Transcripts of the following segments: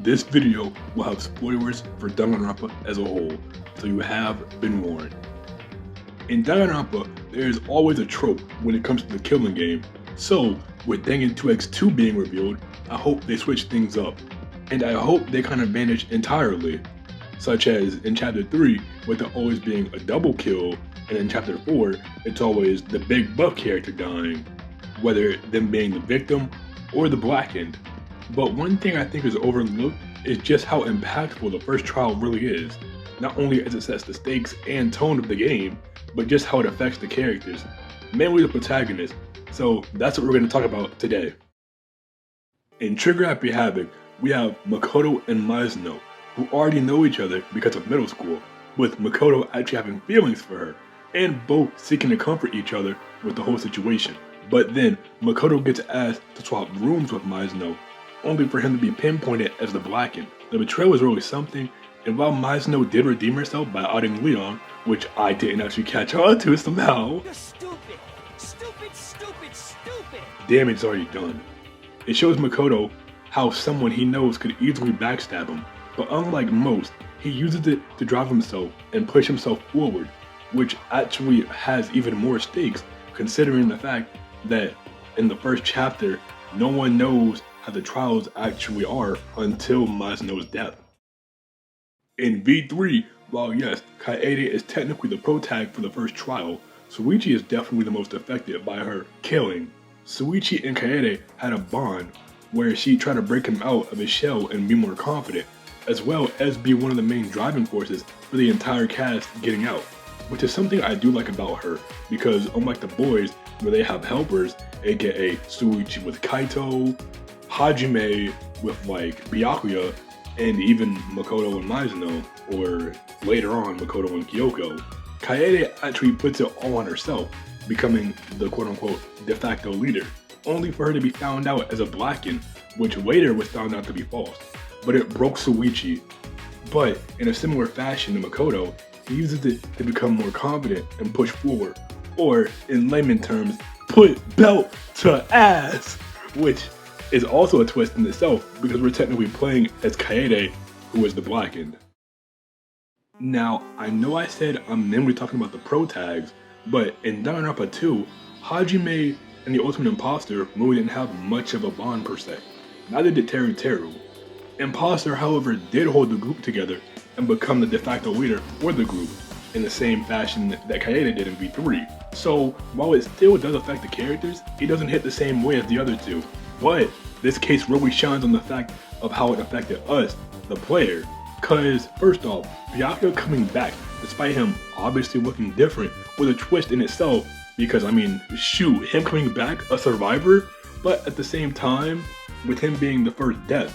This video will have spoilers for Danganronpa as a whole, so you have been warned. In Danganronpa, there is always a trope when it comes to the killing game, so with Dangan 2x2 being revealed, I hope they switch things up. And I hope they kind of vanish entirely, such as in Chapter 3, with it always being a double kill, and in Chapter 4, it's always the big buff character dying, whether them being the victim or the blackened. But one thing I think is overlooked is just how impactful the first trial really is, not only as it sets the stakes and tone of the game, but just how it affects the characters, mainly the protagonist. So that's what we're going to talk about today. In Trigger Happy Havoc, we have Makoto and Mizuno, who already know each other because of middle school, with Makoto actually having feelings for her, and both seeking to comfort each other with the whole situation. But then, Makoto gets asked to swap rooms with Mizuno, only for him to be pinpointed as the blackened. The betrayal was really something, and while Mizuno did redeem herself by outing Leon, which I didn't actually catch on to somehow. You're stupid! Stupid, stupid, stupid! Damage is already done. It shows Makoto how someone he knows could easily backstab him, but unlike most, he uses it to drive himself and push himself forward, which actually has even more stakes considering the fact that in the first chapter, no one knows how the trials actually are until Mizuno's death. In V3, while yes, Kaede is technically the protag for the first trial, Shuichi is definitely the most affected by her killing. Shuichi and Kaede had a bond where she tried to break him out of his shell and be more confident, as well as be one of the main driving forces for the entire cast getting out, which is something I do like about her, because unlike the boys where they have helpers, aka Shuichi with Kaito, Hajime with like Byakuya, and even Makoto and Mizuno, or later on Makoto and Kyoko, Kaede actually puts it all on herself, becoming the quote-unquote de facto leader, only for her to be found out as a blackened, which later was found out to be false. But it broke Shuichi. But in a similar fashion to Makoto, he uses it to become more confident and push forward, or in layman terms, put belt to ass, which is also a twist in itself because we're technically playing as Kaede, who is the blackened. Now, I know I said I'm mainly talking about the protags, but in Danganronpa 2, Hajime and the Ultimate Imposter really didn't have much of a bond per se. Neither did Teru. Imposter, however, did hold the group together and become the de facto leader for the group in the same fashion that Kaede did in V3. So, while it still does affect the characters, it doesn't hit the same way as the other two. But this case really shines on the fact of how it affected us, the player. Cause first off, Byakuya coming back, despite him obviously looking different, was a twist in itself. Because I mean, shoot, him coming back a survivor, but at the same time, with him being the first death.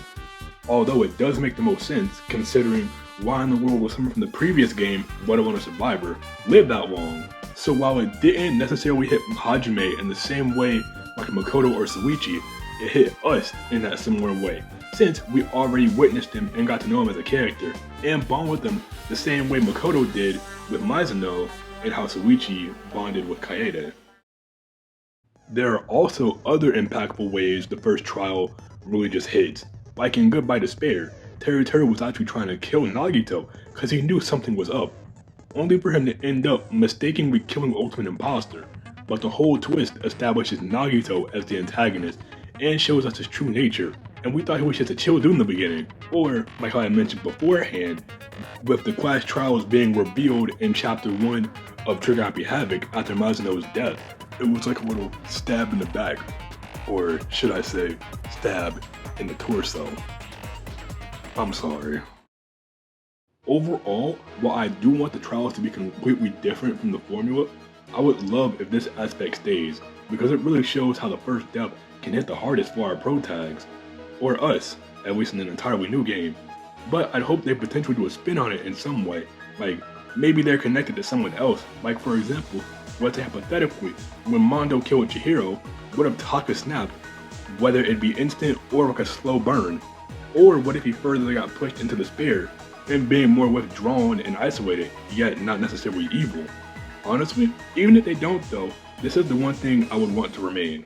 Although it does make the most sense, considering why in the world would someone from the previous game, let alone a survivor, live that long. So while it didn't necessarily hit Hajime in the same way like Makoto or Shuichi, it hit us in that similar way, since we already witnessed him and got to know him as a character, and bond with him the same way Makoto did with Mizuno and how Shuichi bonded with Kaede. There are also other impactful ways the first trial really just hits, like in Goodbye Despair, Teru was actually trying to kill Nagito because he knew something was up, only for him to end up mistakenly killing Ultimate Imposter, but the whole twist establishes Nagito as the antagonist and shows us his true nature, and we thought he was just a chill dude in the beginning, or like how I mentioned beforehand, with the class trials being revealed in Chapter 1 of Trigger Happy Havoc after Mizuno's death. It was like a little stab in the back, or should I say, stab in the torso. I'm sorry. Overall, while I do want the trials to be completely different from the formula, I would love if this aspect stays, because it really shows how the first death can hit the hardest for our protags, or us, at least in an entirely new game. But I'd hope they potentially do a spin on it in some way, like maybe they're connected to someone else, like for example, let's say hypothetically, when Mondo killed Chihiro, what if Taka snapped, whether it be instant or like a slow burn? Or what if he further got pushed into despair, and being more withdrawn and isolated, yet not necessarily evil? Honestly, even if they don't though, this is the one thing I would want to remain.